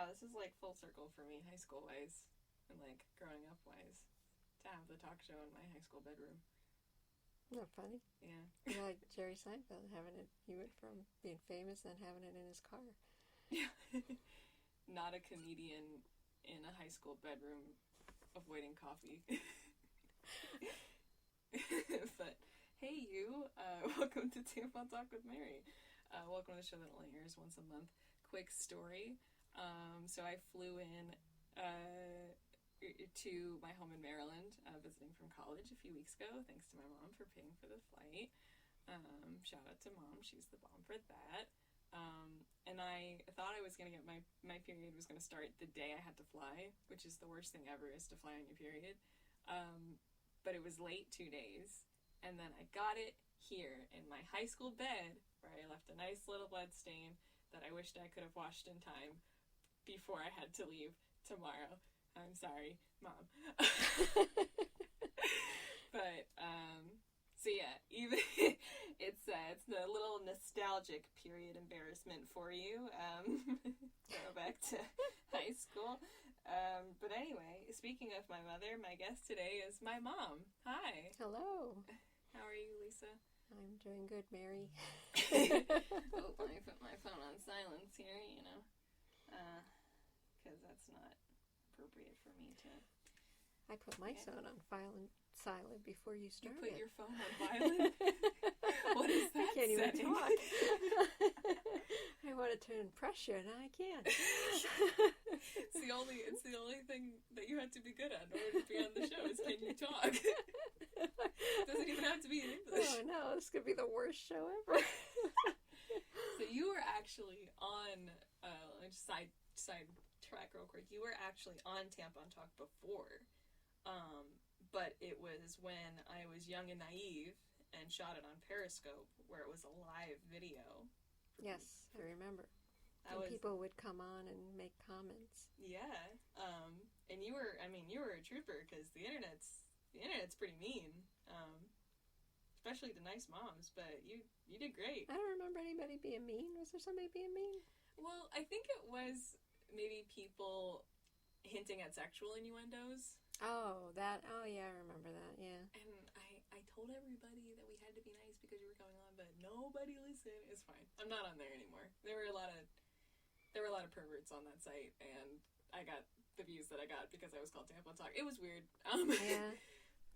wow, this is like full circle for me, high school wise, and like growing up wise, to have the talk show in my high school bedroom. Isn't that funny? Yeah. You're like Jerry Seinfeld, having it. He went from being famous and having it in his car. Yeah. Not a comedian in a high school bedroom avoiding coffee. But hey, you, welcome to Tampon Talk with Mary. Welcome to the show that only airs once a month. Quick story. So I flew in to my home in Maryland, visiting from college a few weeks ago, thanks to my mom for paying for the flight. Shout out to Mom, she's the bomb for that. And I thought I was going to get my period was going to start the day I had to fly, which is the worst thing ever, is to fly on your period. But it was late 2 days, and then I got it here in my high school bed, where I left a nice little blood stain that I wished I could have washed in time before I had to leave tomorrow. I'm sorry, Mom. But, so yeah, even it's the little nostalgic period embarrassment for you. Go back to high school. But anyway, speaking of my mother, my guest today is my mom. Hi. Hello. How are you, Lisa? I'm doing good, Mary. Oh, let me put my phone on silence here, because that's not appropriate for me to... I put my phone on silent before you started. You put your phone on violent? What is that? I can't even setting? talk. I wanted to impress you, and I can't. It's the only thing that you have to be good at in order to be on the show is can you talk? It doesn't even have to be in English. Oh no, this could be the worst show ever. So you were actually on side track real quick. You were actually on Tampon Talk before. But it was when I was young and naive and shot it on Periscope, where it was a live video. Yes, I remember. And people would come on and make comments. Yeah. And you were a trooper, because the internet's pretty mean. Especially to nice moms, but you did great. I don't remember anybody being mean. Was there somebody being mean? Well, I think it was maybe people hinting at sexual innuendos. Oh, yeah, I remember that, yeah. And I told everybody that we had to be nice because you were going on, but nobody listened. It's fine. I'm not on there anymore. There were a lot of perverts on that site, and I got the views that I got because I was called Tampon Talk. It was weird. Yeah.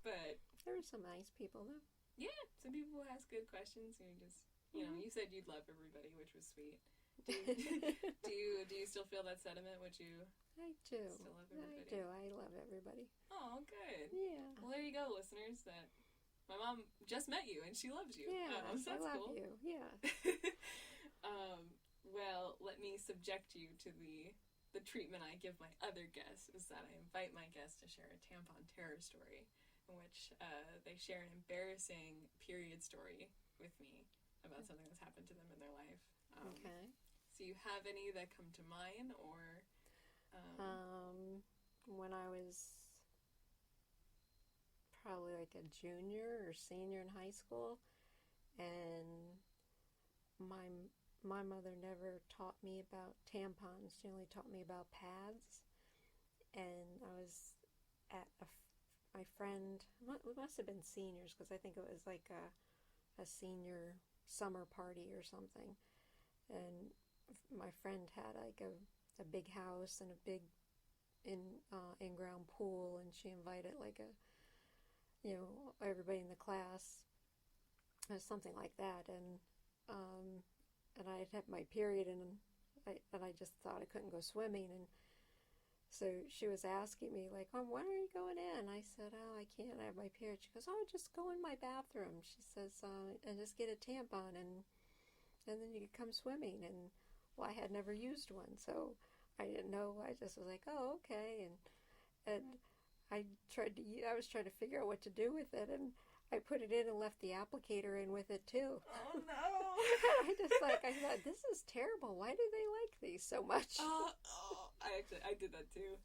But there were some nice people, though. Yeah, some people who ask good questions, and you said you'd love everybody, which was sweet. Do you still feel that sentiment? Would you? I do. Still love everybody? I do. I love everybody. Oh, good. Yeah. Well, there you go, listeners. That my mom just met you, and she loves you. Yeah, so that's I love cool. you. Yeah. Well, let me subject you to the treatment I give my other guests, is that I invite my guests to share a tampon terror story, in which they share an embarrassing period story with me about something that's happened to them in their life. Okay. So you have any that come to mind, or... when I was probably like a junior or senior in high school, and my mother never taught me about tampons. She only taught me about pads. And I was at my friend, we must have been seniors, because I think it was like a senior summer party or something. And my friend had like a big house and a big in-ground pool, and she invited like everybody in the class, or something like that, and I had my period, and I just thought I couldn't go swimming, and so she was asking me like, "Oh, when are you going in?" I said, "Oh, I can't. I have my period." She goes, "Oh, just go in my bathroom." She says, "And just get a tampon, and then you can come swimming." And well, I had never used one, so I didn't know. I just was like, "Oh, okay." And I was trying to figure out what to do with it, and I put it in and left the applicator in with it too. Oh no! I thought, this is terrible. Why do they like these so much? I did that too.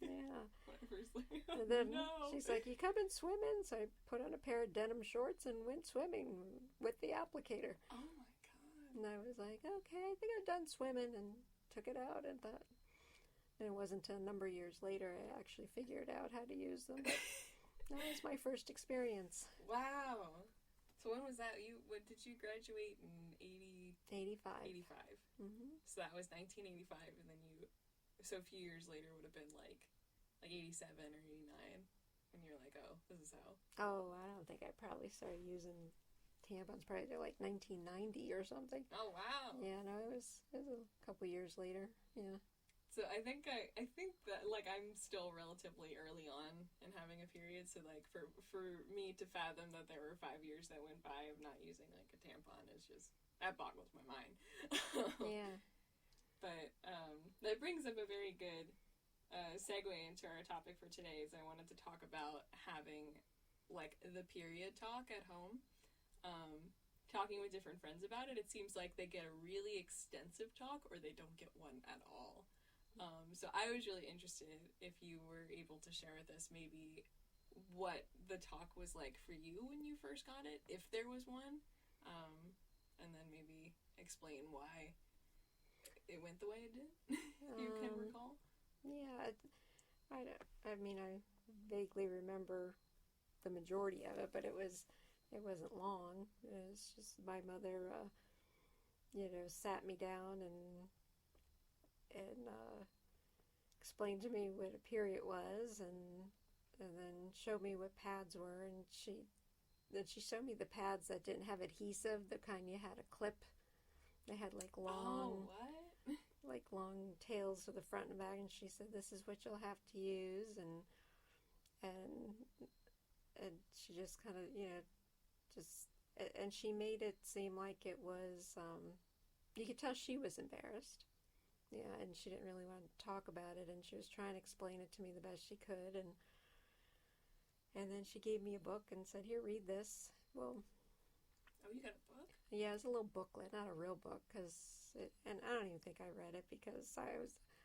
Yeah. When I first learned. And then No. she's like, "You coming swimming?" So I put on a pair of denim shorts and went swimming with the applicator. Oh my god! And I was like, "Okay, I think I'm done swimming," and took it out and thought, And it wasn't until a number of years later I actually figured out how to use them. But that was my first experience. Wow. So when was that? When did you graduate in 85. 85. Mm-hmm. So that was 1985, and then so a few years later would have been like 87 or 89, and you're like, oh, this is how. Oh, I don't think I probably started using tampons probably like 1990 or something. Oh, wow. Yeah, no, it was a couple years later. Yeah. So I think that like I'm still relatively early on in having a period. So like for me to fathom that there were 5 years that went by of not using like a tampon is just, that boggles my mind. Yeah. But that brings up a very good segue into our topic for today. Is I wanted to talk about having like the period talk at home. Talking with different friends about it, it seems like they get a really extensive talk or they don't get one at all. So I was really interested if you were able to share with us maybe what the talk was like for you when you first got it, if there was one, and then maybe explain why it went the way it did, if you can recall. Yeah, I mean, I vaguely remember the majority of it, but it wasn't long. It was just my mother, sat me down and explained to me what a period was, and then showed me what pads were, and she showed me the pads that didn't have adhesive, the kind you had a clip. They had like long, like long tails to the front and back, and she said, "This is what you'll have to use," and she just kind of, and she made it seem like it was, you could tell she was embarrassed. Yeah, and she didn't really want to talk about it, and she was trying to explain it to me the best she could, and then she gave me a book and said, "Here, read this." Well, oh, you got a book? Yeah, it's a little booklet, not a real book, and I don't even think I read it because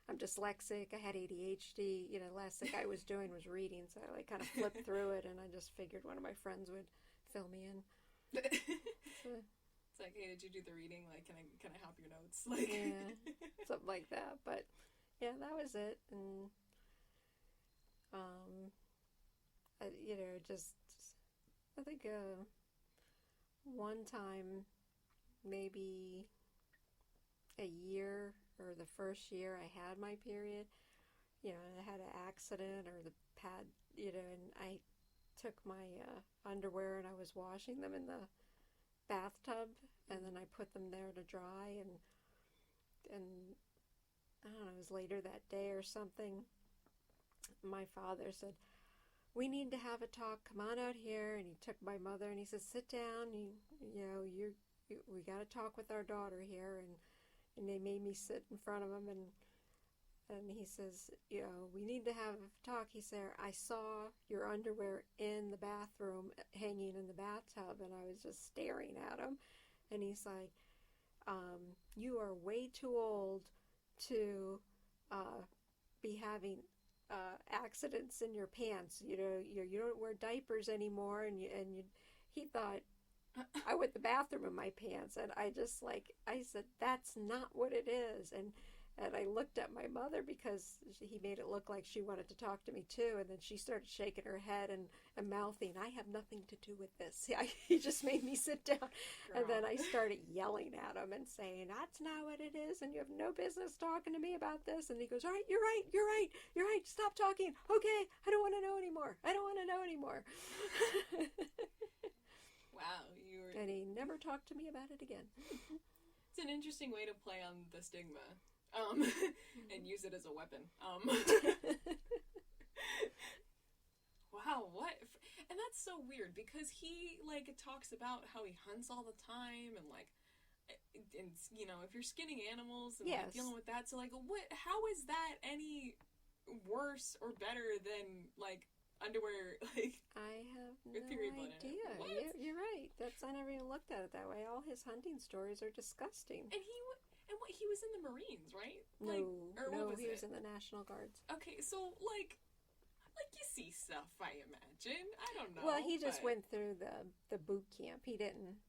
I'm dyslexic, I had ADHD, last thing I was doing was reading, so I kind of flipped through it, and I just figured one of my friends would fill me in. So, it's like, hey, did you do the reading? Like, can I help your notes? Like, yeah, something like that. But yeah, that was it. And I think one time, maybe a year or the first year I had my period, I had an accident or the pad, and I took my underwear and I was washing them in the bathtub, and then I put them there to dry, and I don't know, it was later that day or something, my father said, "We need to have a talk, come on out here," and he took my mother and he said, "Sit down, we got to talk with our daughter here," and they made me sit in front of him, and he says, "We need to have a talk." He said, "I saw your underwear in the bathroom, hanging in the bathtub," and I was just staring at him. And he's like, "You are way too old to be having accidents in your pants. You don't wear diapers anymore." And he thought I went to the bathroom in my pants, and I said, "That's not what it is." And I looked at my mother because he made it look like she wanted to talk to me too, and then she started shaking her head and mouthing, "I have nothing to do with this." He just made me sit down. Girl. And then I started yelling at him and saying, "That's not what it is, and you have no business talking to me about this." And he goes, "All right, you're right, stop talking. Okay, I don't want to know anymore. Wow, And he never talked to me about it again. It's an interesting way to play on the stigma. And use it as a weapon. Wow, what? And that's so weird because he talks about how he hunts all the time and if you're skinning animals and yes. dealing with that, so how is that any worse or better than underwear I have no with period idea. Blood in it? You're right. I never even looked at it that way. All his hunting stories are disgusting. And he was in the Marines, right? He was in the National Guards. Okay, so you see stuff, I imagine. I don't know. Well, he just went through the boot camp. He didn't.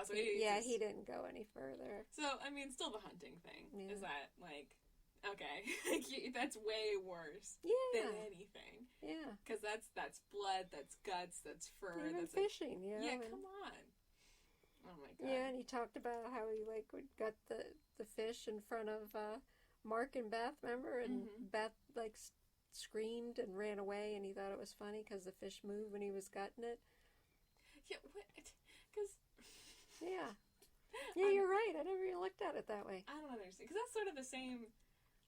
So he didn't go any further. So I mean, still the hunting thing. Yeah. Is that Okay. That's way worse than anything. Yeah. Because that's blood, that's guts, that's fur. Even that's fishing, you know. Yeah, come on. Oh my god. Yeah, and he talked about how he got the fish in front of Mark and Beth, remember? And Beth screamed and ran away, and he thought it was funny because the fish moved when he was gutting it. Yeah, what? Because... Yeah. Yeah, you're right. I never even looked at it that way. I don't understand. Because that's sort of the same...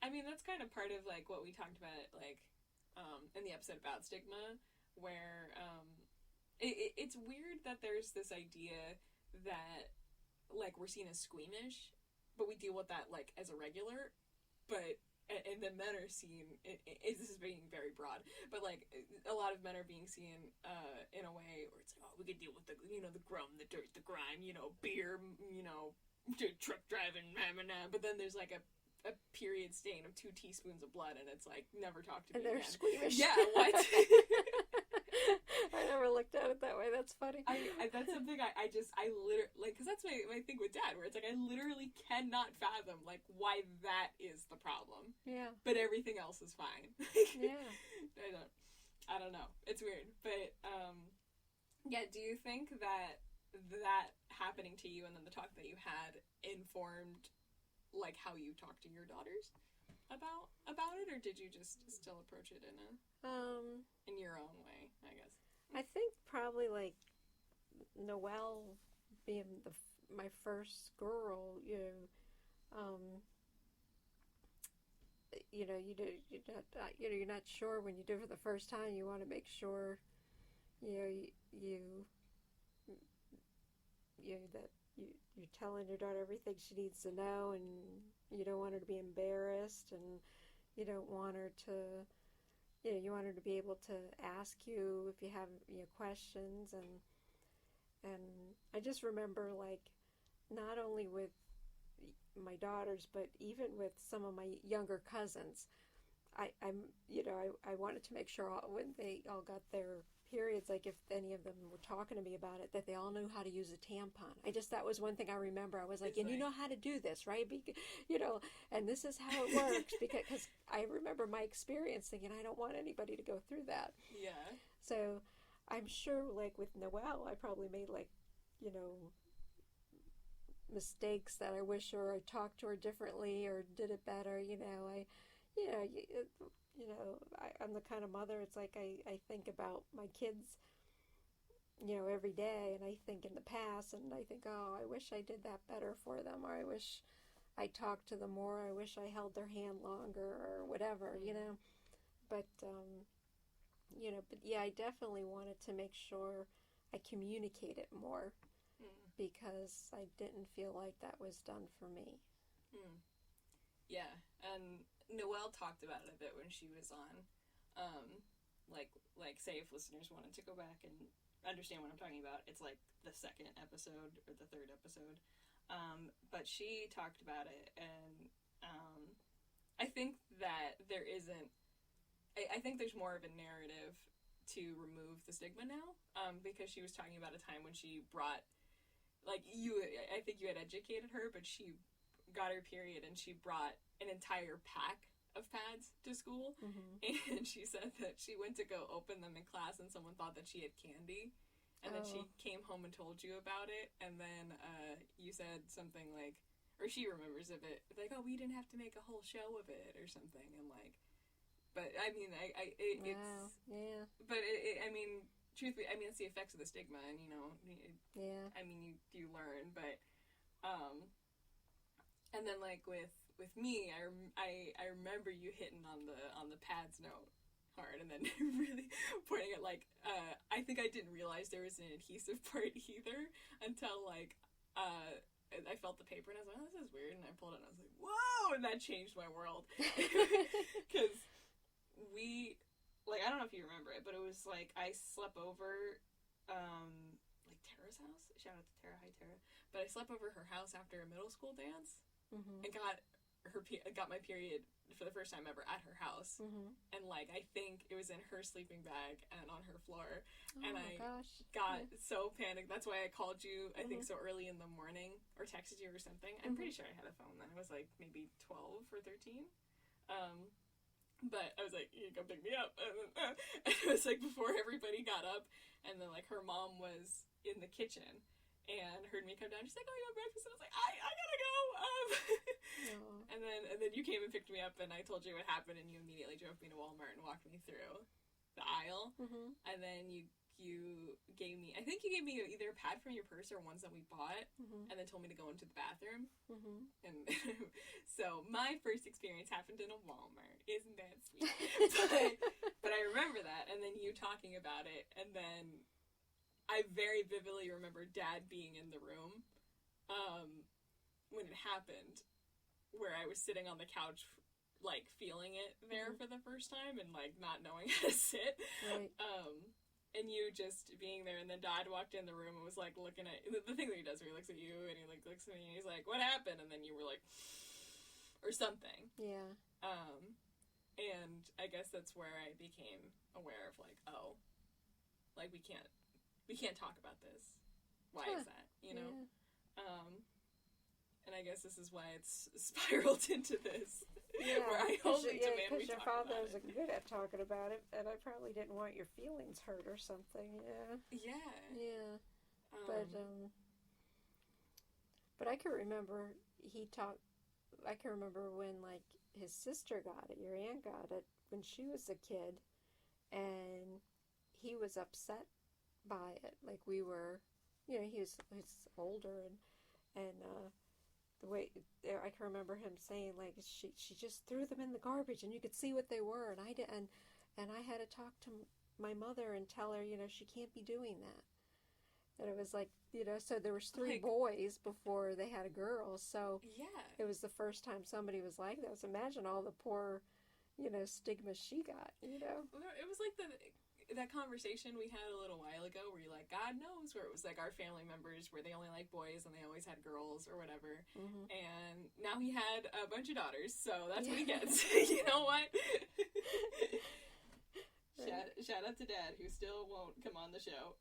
I mean, that's kind of part of, like, what we talked about, like, in the episode about stigma, where it's weird that there's this idea that, like, we're seen as squeamish, but we deal with that, like, as a regular, but... And then men are seen, this is being very broad, but, like, a lot of men are being seen in a way where it's like, oh, we can deal with the, you know, the grum, the dirt, the grime, you know, beer, you know, truck driving, but then there's, like, a period stain of 2 teaspoons of blood, and it's like, never talk to me again. And they're squeamish. Yeah, what? I never looked at it that way. That's funny. That's something I literally, like, because that's my thing with Dad, where it's like, I literally cannot fathom, like, why that is the problem. Yeah. But everything else is fine. Yeah. I don't know. It's weird. But, yeah, do you think that happening to you and then the talk that you had informed, like, how you talk to your daughters about it, or did you just still approach it in your own way, I guess? I think probably, like, Noelle being my first girl, you're not sure when you do it for the first time. You want to make sure, that you're telling your daughter everything she needs to know, and you don't want her to be embarrassed, and you don't want her to, you want her to be able to ask you if you have questions, and I just remember, like, not only with my daughters, but even with some of my younger cousins, I wanted to make sure when they all got their periods, like, if any of them were talking to me about it, that they all knew how to use a tampon. That was one thing I remember. I was like, and you know how to do this, right? And this is how it works, because I remember my experience thinking, I don't want anybody to go through that. Yeah. So I'm sure, like, with Noelle, I probably made, like, mistakes that I wish, or I talked to her differently or did it better. I'm the kind of mother, it's like I think about my kids, every day, and I think in the past, and I think, oh, I wish I did that better for them, or I wish I talked to them more, I wish I held their hand longer, or whatever, But, but yeah, I definitely wanted to make sure I communicated more, because I didn't feel like that was done for me. Yeah, and Noelle talked about it a bit when she was on. Like, say if listeners wanted to go back and understand what I'm talking about, it's like the 2nd episode or the 3rd episode. But she talked about it, and I think that there isn't. I think there's more of a narrative to remove the stigma now, because she was talking about a time when she brought, like, I think you had educated her, but she got her period and she brought an entire pack of pads to school, and she said that she went to go open them in class and someone thought that she had candy, and then she came home and told you about it, and then you said something like, or she remembers of it, like, oh, we didn't have to make a whole show of it or something, and like, but I mean, it's, yeah, but I mean, truthfully, I mean, it's the effects of the stigma, and yeah, I mean, you learn, but and then, like, with me, I remember you hitting on the pads note hard, and then really pointing at, like, I think I didn't realize there was an adhesive part either until, like, I felt the paper and I was like, oh, this is weird, and I pulled it and I was like, whoa, and that changed my world. Because we, like, I don't know if you remember it, but it was like I slept over like Tara's house. Shout out to Tara, hi Tara. But I slept over her house after a middle school dance, and got my period for the first time ever at her house, and like I think it was in her sleeping bag and on her floor, and I got so panicked. That's why I called you, I think, so early in the morning, or texted you or something. I'm pretty sure I had a phone then. I was like maybe 12 or 13. But I was like, you can come pick me up. And it was like before everybody got up, and then like her mom was in the kitchen and heard me come down. She's like, oh, you want breakfast? And I was like, I gotta go. And then you came and picked me up, and I told you what happened, and you immediately drove me to Walmart and walked me through the aisle. Mm-hmm. And then you gave me, I think you gave me either a pad from your purse or ones that we bought, Mm-hmm. and then told me to go into the bathroom. Mm-hmm. And so my first experience happened in a Walmart. Isn't that sweet? but I remember that, and then you talking about it, and then I very vividly remember Dad being in the room when it happened, where I was sitting on the couch, like feeling it there for the first time, and like not knowing how to sit. Right. And you just being there, and then Dad walked in the room and was like looking at the thing that he does where he looks at you and he like looks at me and he's like, what happened? And then you were like, or something. Yeah. And I guess that's where I became aware of like, oh, like we can't talk about this. Why is that? You know? Yeah. And I guess this is why it's spiraled into this. Yeah, where I only demand we your talk father about wasn't good at talking about it, and I probably didn't want your feelings hurt or something. Yeah. Yeah. Yeah. But I can remember I can remember when like his sister got it, your aunt got it when she was a kid, and he was upset by it. Like we were, he's older and the way I can remember him saying like she just threw them in the garbage and you could see what they were, and I didn't, and I had to talk to my mother and tell her she can't be doing that. And it was like so there was 3 boys before they had a girl, so yeah, it was the first time somebody was like that. So imagine all the poor stigma she got. It was like that conversation we had a little while ago where you're like, God knows, where it was like our family members where they only like boys and they always had girls or whatever. Mm-hmm. And now he had a bunch of daughters, so that's what he gets. You know what? Shout out to Dad, who still won't come on the show.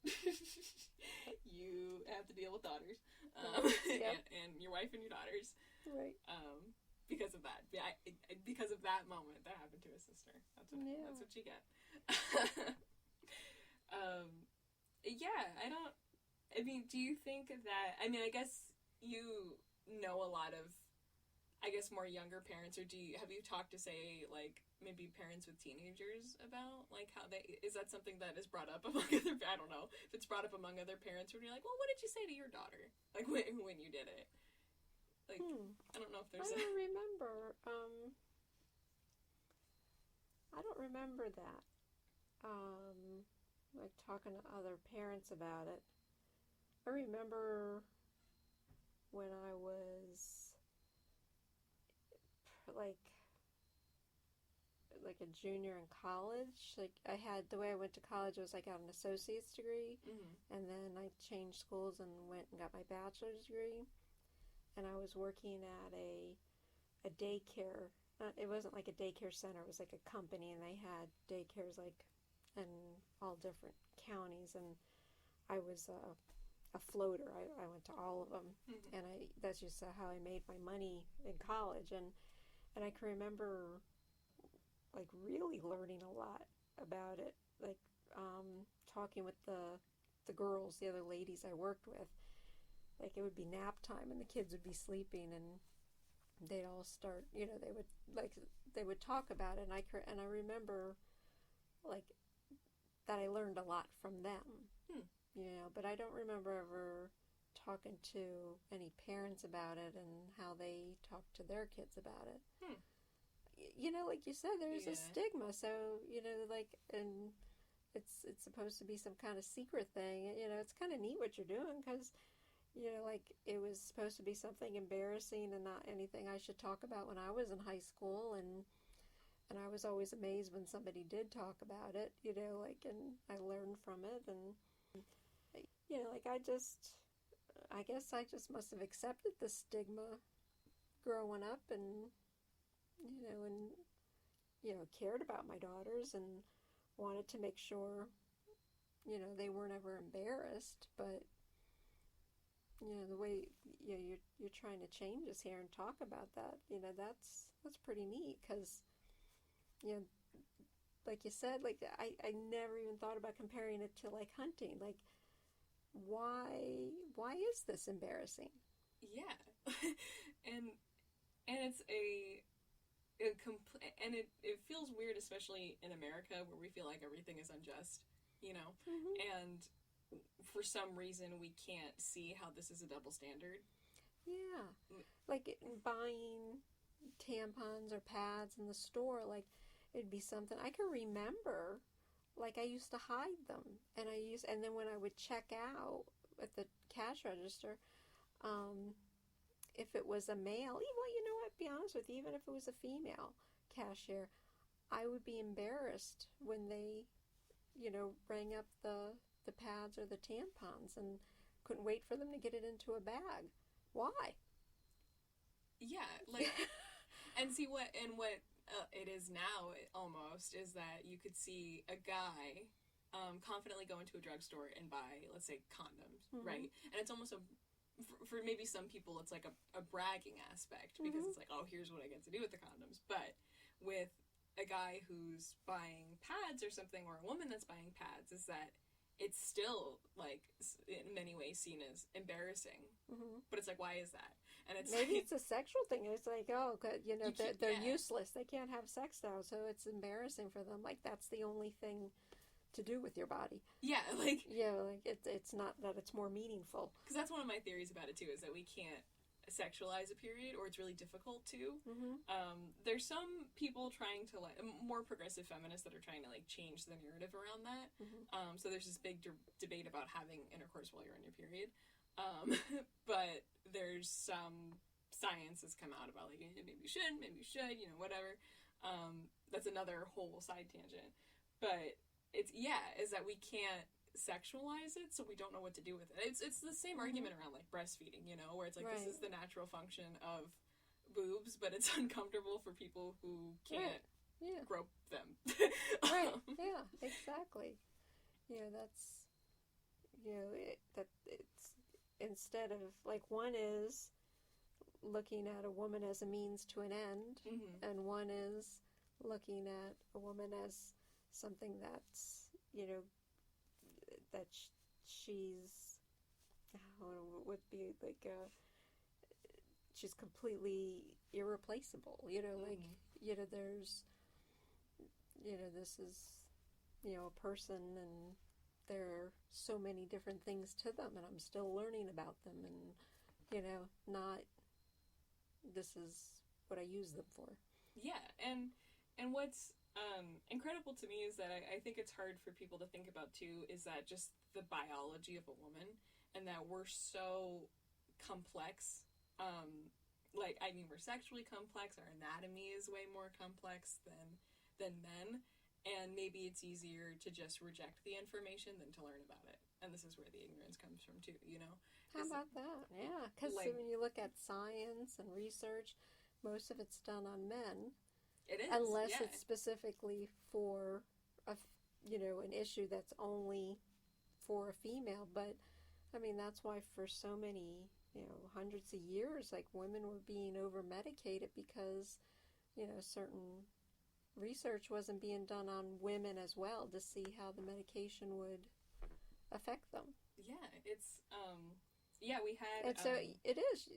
You have to deal with daughters. And your wife and your daughters. Right. Because of that. Because of that moment that happened to his sister. That's what you get. Do you think that, I guess you know a lot of, more younger parents, or have you talked to, say, like, maybe parents with teenagers about, like, how is that something that is brought up among I don't know, if it's brought up among other parents when you're like, well, what did you say to your daughter? Like, when you did it? Like, I don't know if there's I don't remember. I don't remember that. Like talking to other parents about it. I remember when I was like a junior in college. Like the way I went to college was I got an associate's degree, and then I changed schools and went and got my bachelor's degree. And I was working at a daycare. It wasn't like a daycare center. It was like a company, and they had daycares like in all different counties. And I was a floater. I went to all of them, and that's just how I made my money in college. And I can remember like really learning a lot about it. Like talking with the girls, the other ladies I worked with. Like it would be nap time and the kids would be sleeping, and they'd all start, they would talk about it, and I remember like that I learned a lot from them. But I don't remember ever talking to any parents about it and how they talk to their kids about it. Like you said, there's a stigma, so and it's supposed to be some kind of secret thing. It's kind of neat what you're doing, because it was supposed to be something embarrassing and not anything I should talk about when I was in high school, and I was always amazed when somebody did talk about it, and I learned from it, and I guess I just must have accepted the stigma growing up, and cared about my daughters and wanted to make sure, they weren't ever embarrassed. But the way you're trying to change us here and talk about that, that's pretty neat, because you know, like you said, like I never even thought about comparing it to like hunting. Like, why is this embarrassing? Yeah. and it's and it feels weird, especially in America, where we feel like everything is unjust, you know? Mm-hmm. And for some reason, we can't see how this is a double standard. Yeah. Like buying tampons or pads in the store, like it'd be something I can remember. Like I used to hide them, and then when I would check out at the cash register, um, if it was a male, even well, you know what? Be honest with you, even if it was a female cashier, I would be embarrassed when they, rang up the pads or the tampons and couldn't wait for them to get it into a bag. Why? Yeah, like, and see what it is now almost is that you could see a guy confidently go into a drugstore and buy, let's say, condoms, mm-hmm. right? And it's almost for maybe some people it's like a bragging aspect because mm-hmm. it's like, oh, here's what I get to do with the condoms. But with a guy who's buying pads or something, or a woman that's buying pads, is that it's still, like, in many ways seen as embarrassing. Mm-hmm. But it's like, why is that? And it's maybe like, it's a sexual thing. It's like, oh, they're useless. They can't have sex now, so it's embarrassing for them. Like, that's the only thing to do with your body. Yeah, like... Yeah, like, it's not that it's more meaningful. Because that's one of my theories about it, too, is that we can't sexualize a period, or it's really difficult to. Mm-hmm. There's some people trying to, like, more progressive feminists that are trying to, like, change the narrative around that. Mm-hmm. So there's this big debate about having intercourse while you're on your period. But there's some science that's come out about, like, maybe you shouldn't, maybe you should, whatever. That's another whole side tangent. But is that we can't sexualize it, so we don't know what to do with it. It's the same mm-hmm. argument around, like, breastfeeding, where it's like, right. This is the natural function of boobs, but it's uncomfortable for people who can't grope them. Right, yeah, exactly. That's, it's, instead of, like, one is looking at a woman as a means to an end, mm-hmm. and one is looking at a woman as something that's, that she's, would be like, she's completely irreplaceable, mm-hmm. like, there's, this is, a person, and there are so many different things to them, and I'm still learning about them, and, not, this is what I use them for. Yeah, and what's incredible to me is that I think it's hard for people to think about, too, is that just the biology of a woman, and that we're so complex. We're sexually complex, our anatomy is way more complex than men, and maybe it's easier to just reject the information than to learn about it. And this is where the ignorance comes from, too, How about that? Yeah, because when you look at science and research, most of it's done on men. It is, unless it's specifically for an issue that's only for a female. But I mean, that's why for so many, hundreds of years, like, women were being over medicated because, certain research wasn't being done on women as well to see how the medication would affect them. Yeah, it's we had, and so it is,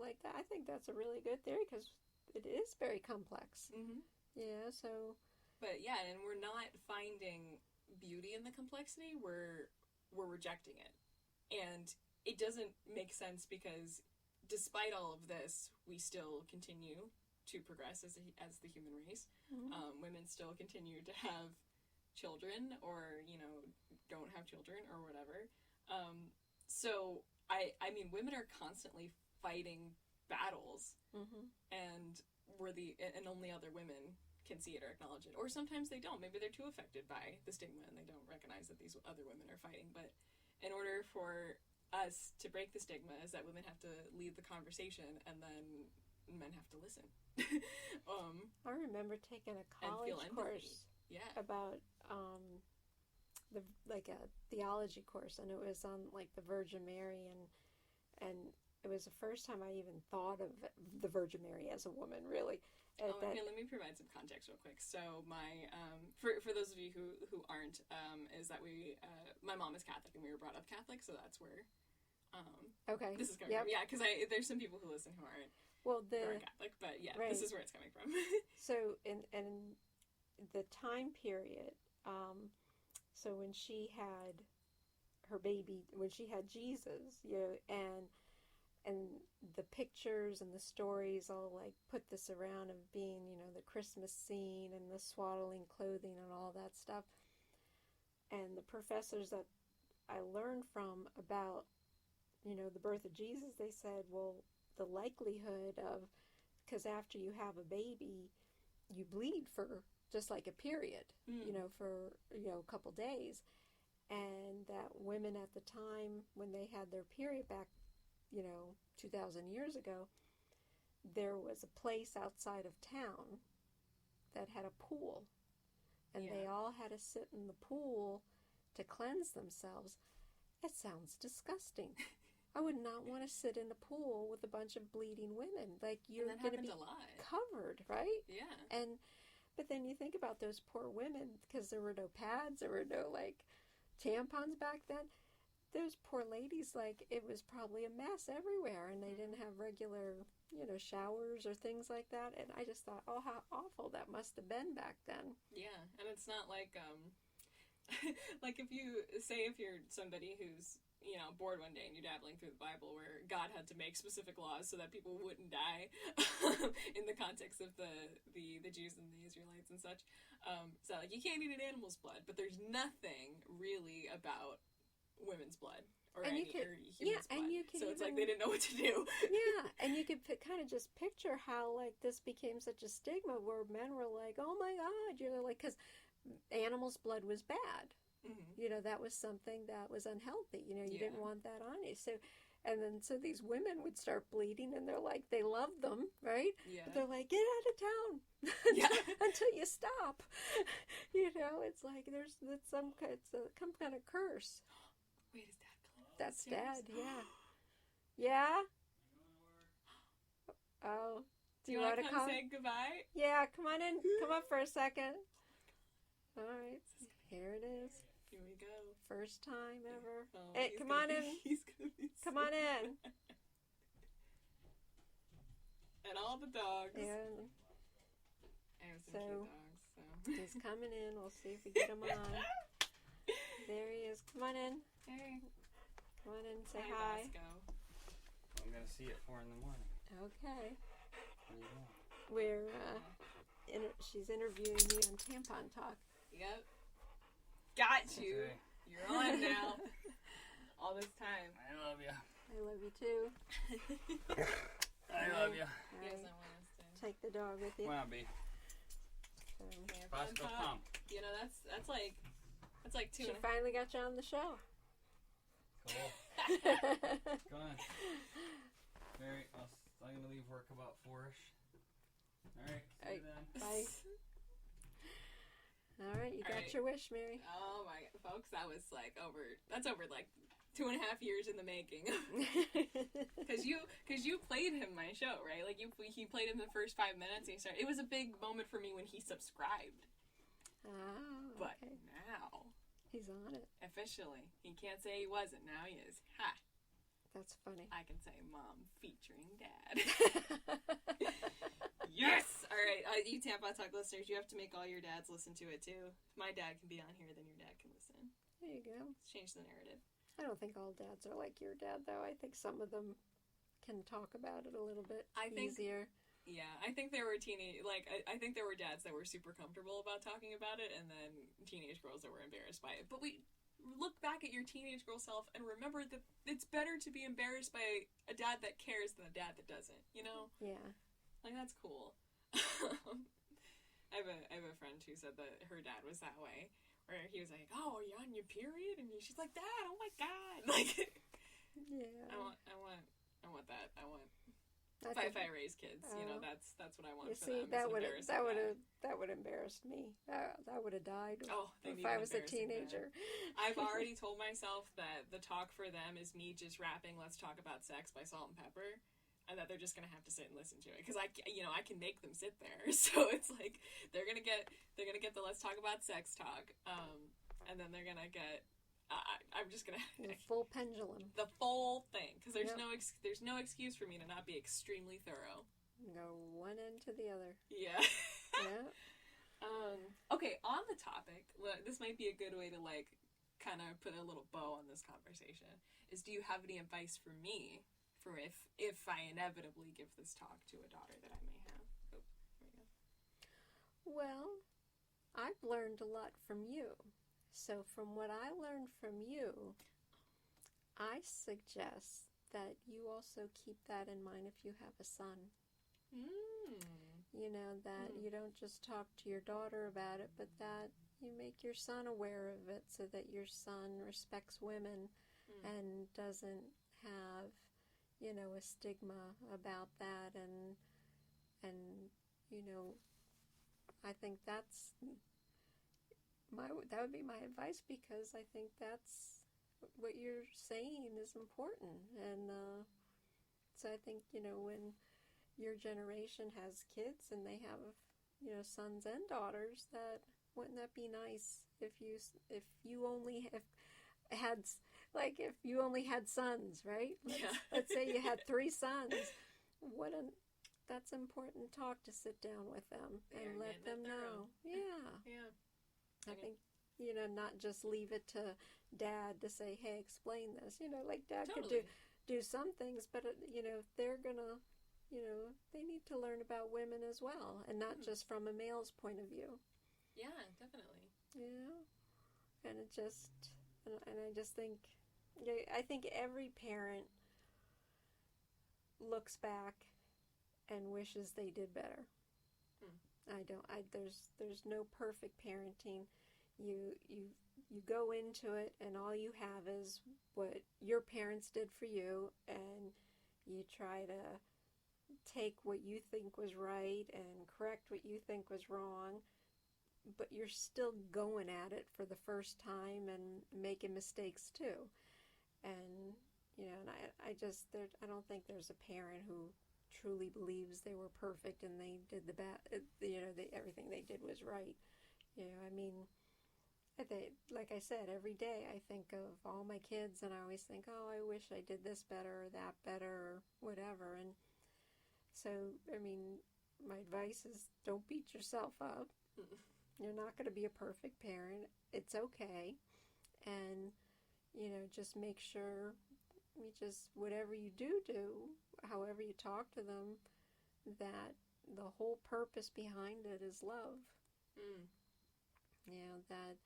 like that. I think that's a really good theory because it is very complex. Mm-hmm. Yeah, so... But, yeah, and we're not finding beauty in the complexity. We're rejecting it. And it doesn't make sense because despite all of this, we still continue to progress as the human race. Mm-hmm. Women still continue to have children or, don't have children or whatever. So, I mean, women are constantly fighting battles. Mm-hmm. And and only other women can see it or acknowledge it. Or sometimes they don't. Maybe they're too affected by the stigma and they don't recognize that these other women are fighting. But in order for us to break the stigma is that women have to lead the conversation and then men have to listen. I remember taking a college course about a theology course, and it was on, like, the Virgin Mary, and it was the first time I even thought of the Virgin Mary as a woman, really. Here, let me provide some context real quick. So my, for those of you who aren't, is that my mom is Catholic and we were brought up Catholic, so that's where, okay. This is coming from. Yeah, because there's some people who listen who aren't Catholic, but yeah, right. This is where it's coming from. So in the time period, so when she had her baby, when she had Jesus, and the pictures and the stories all like put this around of being, the Christmas scene and the swaddling clothing and all that stuff. And the professors that I learned from about, the birth of Jesus, they said, well, the likelihood of, because after you have a baby, you bleed for just like a period, for, a couple days. And that women at the time when they had their period back, 2,000 years ago, there was a place outside of town that had a pool. And they all had to sit in the pool to cleanse themselves. It sounds disgusting. I would not want to sit in a pool with a bunch of bleeding women. Like, you're going to be covered, right? Yeah. But then you think about those poor women, because there were no pads, there were no, tampons back then. Those poor ladies, it was probably a mess everywhere, and they didn't have regular, showers or things like that. And I just thought, oh, how awful that must have been back then. Yeah, and it's not like, like if you're somebody who's, bored one day and you're dabbling through the Bible where God had to make specific laws so that people wouldn't die in the context of the Jews and the Israelites and such. So, you can't eat an animal's blood, but there's nothing really about women's blood or human's blood. And you can so it's like they didn't know what to do. Yeah, and you could kind of just picture how this became such a stigma where men were like, oh my God, because animals' blood was bad. Mm-hmm. That was something that was unhealthy. You didn't want that on you. So these women would start bleeding, and they're like, they love them, right? Yeah. But they're like, get out of town until you stop. It's like it's some kind of curse. Wait, is Dad calling? That's Dad, yeah. Yeah? Oh. Do you want to come say goodbye? Yeah, come on in. Come up for a second. All right. Here it is. Here we go. First time ever. Oh, hey, come on in. He's gonna be come on in. And all the dogs. And I have some cute dogs, so. He's coming in. We'll see if we get him on. There he is. Come on in. Hey. Come on in. Say hi. Vasco. I'm going to see it 4 in the morning. Okay. Where you We're, she's interviewing you on Tampon Talk. Yep. Got you. Okay. You're on now. All this time. I love you. I love you too. I love you. Yes, I want us to. Take the dog with you. Come on, B. Vasco, come. That's like 2. She finally got you on the show. Cool. Go on. Mary, I'm going to leave work about 4-ish. Alright, see you then. Bye. Alright, you got your wish, Mary. Oh my God, folks, that's over 2.5 years in the making. Because you played him my show, right? He played him the first 5 minutes and it was a big moment for me when he subscribed. Oh, but okay. now he's on it. Officially. He can't say he wasn't. Now he is. Ha! That's funny. I can say Mom featuring Dad. Yes! Alright, you Tampa Talk listeners, you have to make all your dads listen to it too. If my dad can be on here, then your dad can listen. There you go. Let's change the narrative. I don't think all dads are like your dad, though. I think some of them can talk about it a little bit easier. Yeah, I think there were I think there were dads that were super comfortable about talking about it, and then teenage girls that were embarrassed by it. But we look back at your teenage girl self and remember that it's better to be embarrassed by a dad that cares than a dad that doesn't, Yeah. That's cool. I have a friend who said that her dad was that way, where he was like, "Oh, are you on your period?" And she's like, "Dad, oh my God!" Yeah. I want that. I want. If I raise kids, that's what I want. You see, that would have embarrassed me. That would have died. If I was a teenager. I've already told myself that the talk for them is me just rapping "Let's Talk About Sex" by Salt and Pepper, and that they're just gonna have to sit and listen to it because I can make them sit there. So it's like they're gonna get the let's talk about sex talk, and then they're gonna get. I'm just gonna the full pendulum, the full thing, because there's Yep. there's no excuse for me to not be extremely thorough. Go one end to the other. Yeah. Yeah. Okay, on the topic, this might be a good way to like kind of put a little bow on this conversation. Is do you have any advice for me for if I inevitably give this talk to a daughter that I may have? Oh, here we go. Well, I've learned a lot from you. So from what I learned from you, I suggest that you also keep that in mind if you have a son. You know, that you don't just talk to your daughter about it, but that you make your son aware of it so that your son respects women and doesn't have, you know, a stigma about that. And you know, I think that would be my advice, because I think that's what you're saying is important. And so I think, you know, when your generation has kids and they have, you know, sons and daughters, that wouldn't that be nice if you only if you only had sons, right? Let's say you had 3 sons. That's important talk to sit down with them and let them know. Yeah. I think, you know, not just leave it to Dad to say, hey, explain this. You know, like Dad could do some things, but, you know, they're going to, you know, they need to learn about women as well, and not just from a male's point of view. Yeah, definitely. Yeah. And I just think, I think every parent looks back and wishes they did better. There's no perfect parenting. You go into it and all you have is what your parents did for you, and you try to take what you think was right and correct what you think was wrong, but you're still going at it for the first time and making mistakes too. And, you know, and I don't think there's a parent who truly believes they were perfect and they did the best, you know, everything they did was right. You know, I mean, like I said, every day I think of all my kids and I always think, oh, I wish I did this better or that better or whatever. And so, I mean, my advice is don't beat yourself up. You're not going to be a perfect parent. It's okay. And, you know, just make sure whatever you do, however you talk to them, that the whole purpose behind it is love. You know, that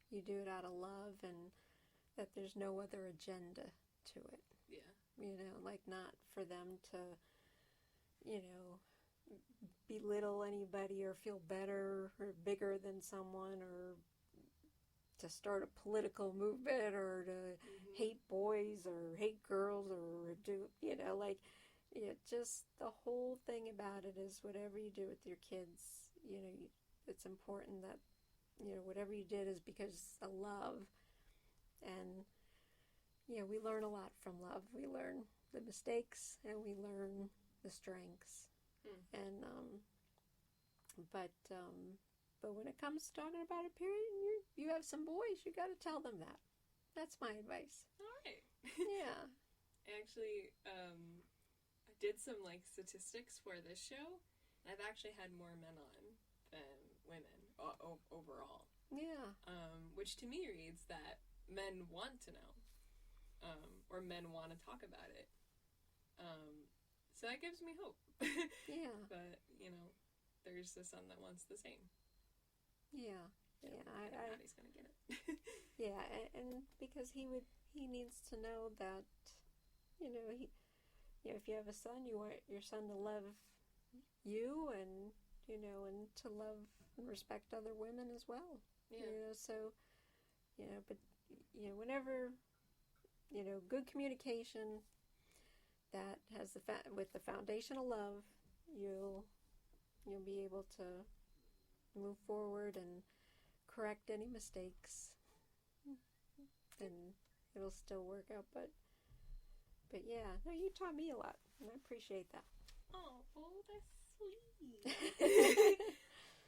you do it out of love and that there's no other agenda to it. Yeah. You know, like not for them to, you know, belittle anybody or feel better or bigger than someone, or to start a political movement, or to hate boys or hate girls, or do, you know, like, you know, just the whole thing about it is whatever you do with your kids, you know, it's important that, you know, whatever you did is because of love. And, you know, we learn a lot from love. We learn the mistakes and we learn the strengths. And but when it comes to talking about a period, you have some boys, you got to tell them that. That's my advice. All right. Yeah. Actually, I did some like statistics for this show, and I've actually had more men on than women overall. Yeah. Which to me reads that men want to know, or men want to talk about it. So that gives me hope. Yeah. But, you know, there's a son that wants the same. Yeah. So Yeah. I doubt he's going to get it. Yeah, and because he needs to know that, you know, if you have a son, you want your son to love you, and, you know, and to love and respect other women as well. Yeah. You know, so, you know, but, you know, whenever, you know, good communication that has with the foundation of love, you'll be able to move forward and correct any mistakes, and it'll still work out. But yeah, no, you taught me a lot. And I appreciate that. Oh, that's sweet.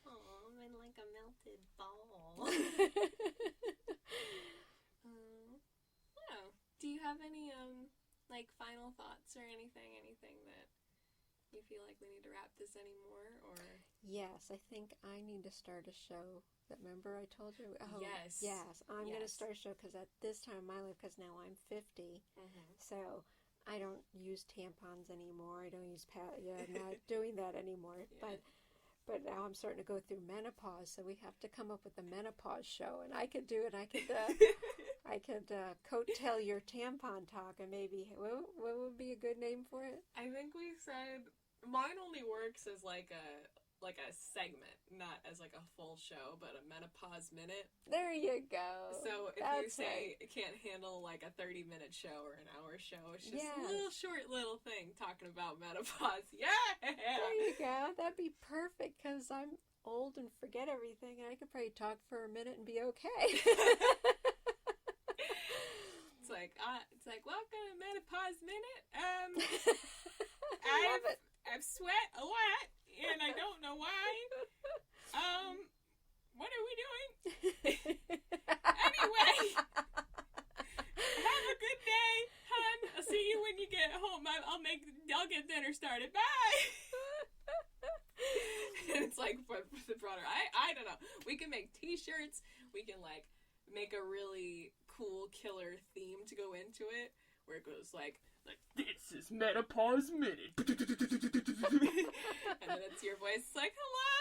Oh, I'm like a melted ball. Yeah. Do you have any like final thoughts or anything that you feel like we need to wrap this anymore, or? Yes, I think I need to start a show. That remember I told you? Oh, yes. Yes, I'm going to start a show because at this time in my life, because now I'm 50, so I don't use tampons anymore. I don't use I'm not doing that anymore. Yeah. But now I'm starting to go through menopause, so we have to come up with a menopause show, and I could do it. I could coattail your tampon talk, and maybe what would be a good name for it? I think we said mine only works as like a segment, not as like a full show, but a menopause minute. There you go. So if you say it can't handle like a 30-minute show or an hour show, it's just a little short little thing talking about menopause. Yeah! There you go. That'd be perfect because I'm old and forget everything, and I could probably talk for a minute and be okay. It's like welcome to Menopause Minute. I've sweat a lot and I don't know why. What are we doing? Anyway, have a good day, hon. I'll see you when you get home. I'll get dinner started. Bye. And it's like for the broader. I don't know. We can make T-shirts. We can like make a really cool killer theme to go into it, where it goes like this is Menopause Minute, and then it's your voice like, hello,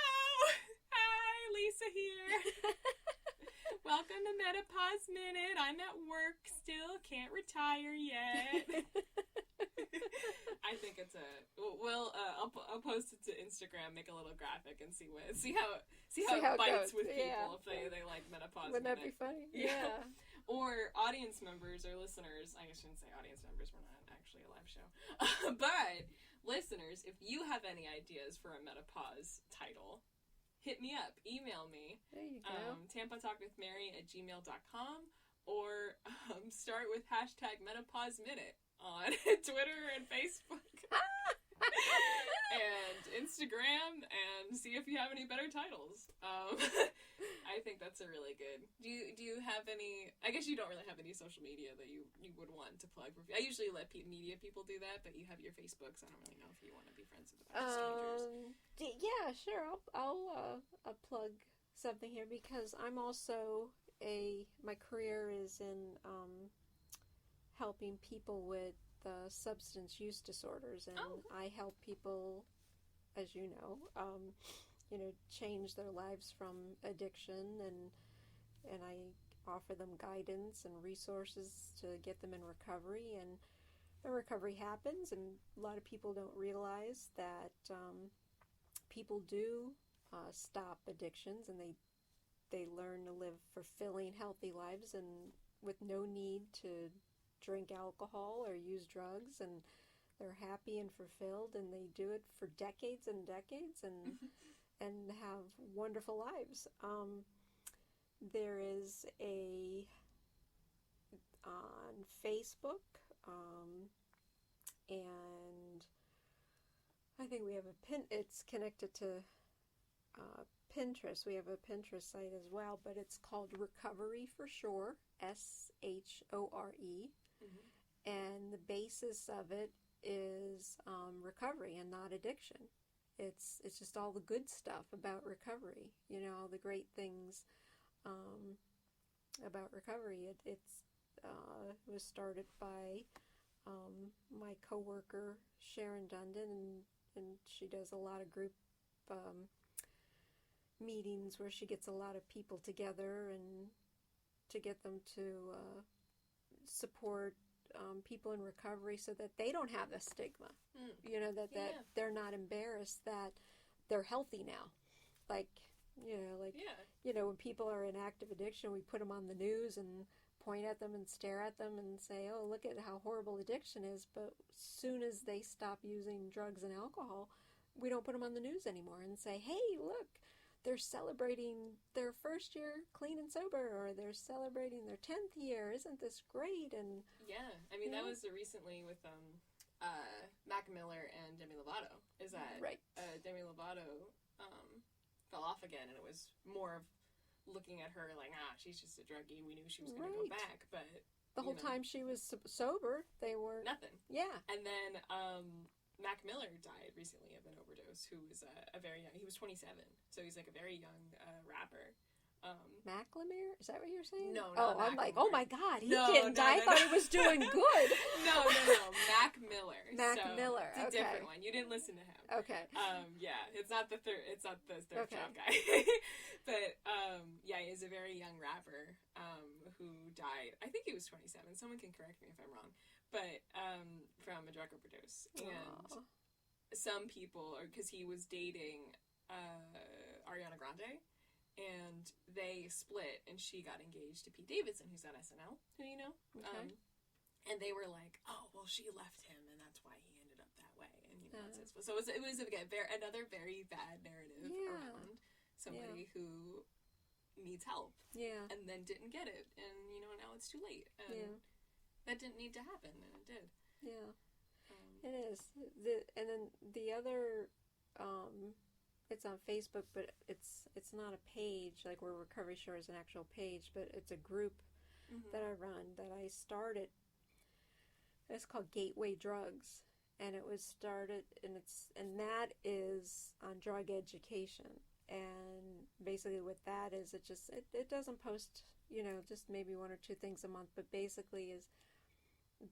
hi, Lisa here. Welcome to Menopause Minute. I'm at work still, can't retire yet. I think it's I'll post it to Instagram, make a little graphic, and see how it bites with people if they like Menopause Wouldn't Minute. that be funny? Yeah. Or audience members or listeners. I shouldn't say audience members. We're not actually a live show. But listeners, if you have any ideas for a menopause title, hit me up. Email me. There you go. tampatalkwithmary@gmail.com or start with #MenopauseMinute on Twitter and Facebook. And Instagram, and see if you have any better titles. I think that's a really good. Do you have any? I guess you don't really have any social media that you would want to plug. I usually let media people do that, but you have your Facebook, so I don't really know if you want to be friends with a bunch of strangers. Yeah, sure. I'll plug something here because I'm also my career is in helping people with substance use disorders, and I help people, as you know, change their lives from addiction, and I offer them guidance and resources to get them in recovery, and recovery happens, and a lot of people don't realize that people do stop addictions, and they learn to live fulfilling, healthy lives, and with no need to drink alcohol or use drugs, and they're happy and fulfilled, and they do it for decades and decades, and and have wonderful lives. There is on Facebook, and I think we have it's connected to Pinterest. We have a Pinterest site as well, but it's called Recovery for Sure, SHORE. And the basis of it is recovery and not addiction. It's just all the good stuff about recovery, all the great things about recovery. It was started by my coworker Sharon Dundon, and she does a lot of group meetings where she gets a lot of people together and to get them to support people in recovery so that they don't have the stigma, that they're not embarrassed that they're healthy now. When people are in active addiction, we put them on the news and point at them and stare at them and say, oh, look at how horrible addiction is. But as soon as they stop using drugs and alcohol, we don't put them on the news anymore and say, hey, look, they're celebrating their first year clean and sober, or they're celebrating their 10th year. Isn't this great? And yeah, I mean, that was recently with Mac Miller and Demi Lovato. Is that Right. Demi Lovato fell off again, and it was more of looking at her like, she's just a druggie. We knew she was going to go Right. back, but The whole time she was sober, they were... nothing. Yeah. And then Mac Miller died recently of an overdose. Who was a very young. He was 27, so he's like a very young rapper. Macklemore? Is that what you're saying? No, Oh, not I'm like, Macklemore. oh my God, he No, didn't die. I thought he was doing good. No, Mac Miller. Mac So, Miller, It's a okay. different one. You didn't listen to him. Okay. Yeah, it's not the third Okay. job guy. But yeah, he's a very young rapper who died. I think he was 27. Someone can correct me if I'm wrong. But from a drug overdose. And Aw. some people, because he was dating Ariana Grande, and they split, and she got engaged to Pete Davidson, who's on SNL, who you know. Okay. And they were like, oh, well, she left him, and that's why he ended up that way. And that's his. So it was again, another very bad narrative around somebody who needs help, and then didn't get it, and now it's too late, and that didn't need to happen, and it did. Yeah, it is. And then the other, it's on Facebook, but it's not a page like where Recovery Shore is an actual page, but it's a group that I run that I started. It's called Gateway Drugs, and it was started, and that is on drug education. And basically, what that is, it doesn't post, just maybe one or two things a month, but basically is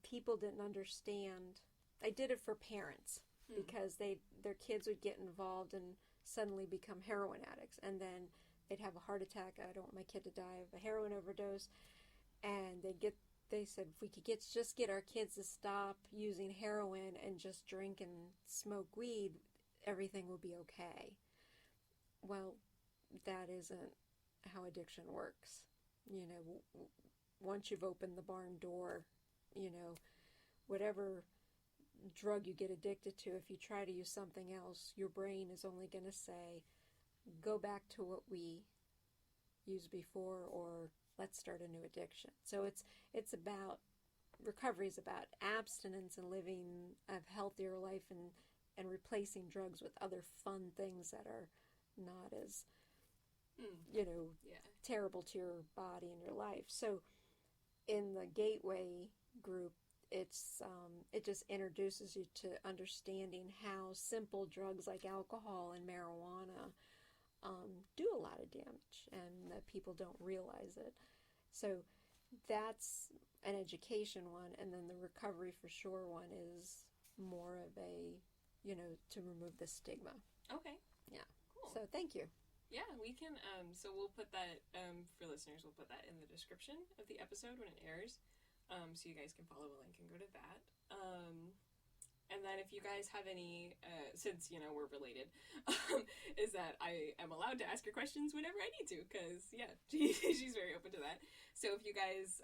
people didn't understand. I did it for parents because their kids would get involved and suddenly become heroin addicts, and then they'd have a heart attack. I don't want my kid to die of a heroin overdose, and they said if we could just get our kids to stop using heroin and just drink and smoke weed, everything will be okay. Well, that isn't how addiction works. Once you've opened the barn door, whatever drug you get addicted to, if you try to use something else, your brain is only going to say, go back to what we used before, or let's start a new addiction. So it's about, recovery is about abstinence and living a healthier life and replacing drugs with other fun things that are not as, terrible to your body and your life. So in the Gateway group, it just introduces you to understanding how simple drugs like alcohol and marijuana do a lot of damage, and that people don't realize it. So that's an education one, and then the Recovery for Sure one is more of a, to remove the stigma. Okay. Yeah. Cool. So thank you. Yeah, we can, so we'll put that, for listeners, we'll put that in the description of the episode when it airs, so you guys can follow a link and go to that. And then if you guys have any, since, we're related, is that I am allowed to ask her questions whenever I need to, because, she's very open to that. So if you guys,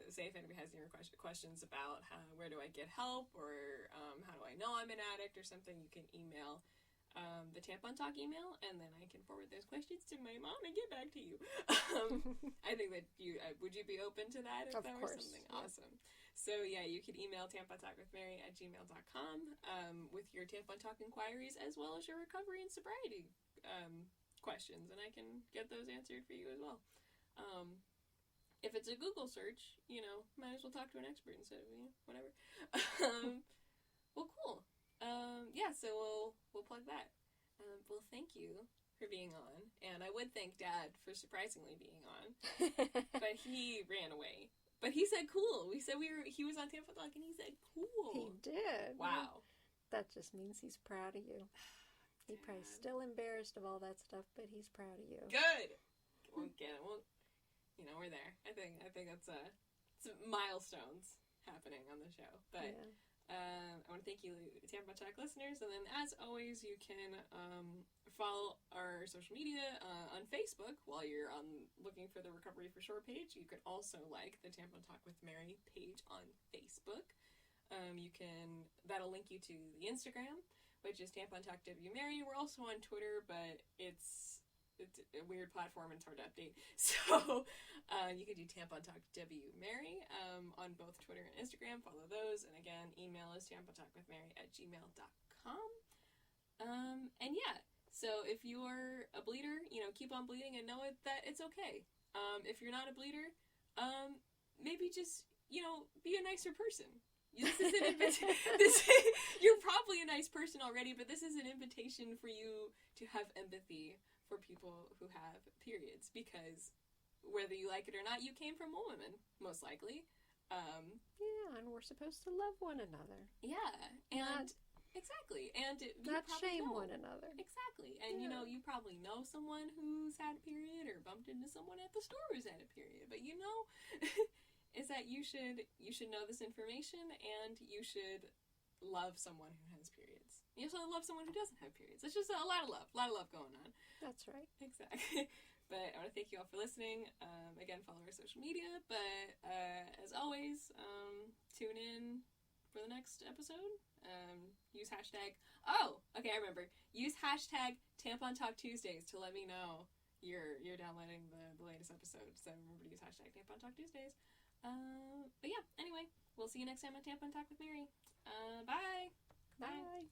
say if anybody has any questions about where do I get help, or how do I know I'm an addict or something, you can email the Tampon Talk email, and then I can forward those questions to my mom and get back to you. I think that would you be open to that if of that course. were something awesome? So you can email tampontalkwithmary@gmail.com with your Tampon Talk inquiries, as well as your recovery and sobriety questions, and I can get those answered for you as well. If it's a Google search, might as well talk to an expert instead of whatever. Well, cool. So we'll plug that. Well, thank you for being on, and I would thank Dad for surprisingly being on, but he ran away. But he said cool. We said he was on Tampon Talk, and he said cool. He did. Wow. That just means he's proud of you. He's probably still embarrassed of all that stuff, but he's proud of you. Good. We'll get it. We're there. I think that's some milestones happening on the show. But I want to thank you, Tampon Talk listeners. And then, as always, you can follow our social media on Facebook while you're looking for the Recovery for Sure page. You can also like the Tampon Talk with Mary page on Facebook. That'll link you to the Instagram, which is Tampon Talk W Mary. We're also on Twitter, but it's it's a weird platform and it's hard to update. So you can do Tampon Talk W Mary on both Twitter and Instagram. Follow those. And again, email is tampontalkwithmary@gmail.com. And yeah, so if you're a bleeder, keep on bleeding and know that it's okay. If you're not a bleeder, maybe just, be a nicer person. This is an you're probably a nice person already, but this is an invitation for you to have empathy for people who have periods, because whether you like it or not, you came from a woman, most likely. Yeah, and we're supposed to love one another. Yeah, and exactly, and not shame one another. Exactly, and you probably know someone who's had a period, or bumped into someone at the store who's had a period, but is that you should know this information, and you should love someone who has periods. You also love someone who doesn't have periods. It's just a lot of love going on. That's right. Exactly. But I want to thank you all for listening. Again, follow our social media. But as always, tune in for the next episode. Use hashtag. Oh, okay, I remember. Use hashtag Tampon Talk Tuesdays to let me know you're downloading the latest episode. So remember to use hashtag Tampon Talk Tuesdays. But yeah, anyway, we'll see you next time on Tampon Talk with Mary. Bye. Bye.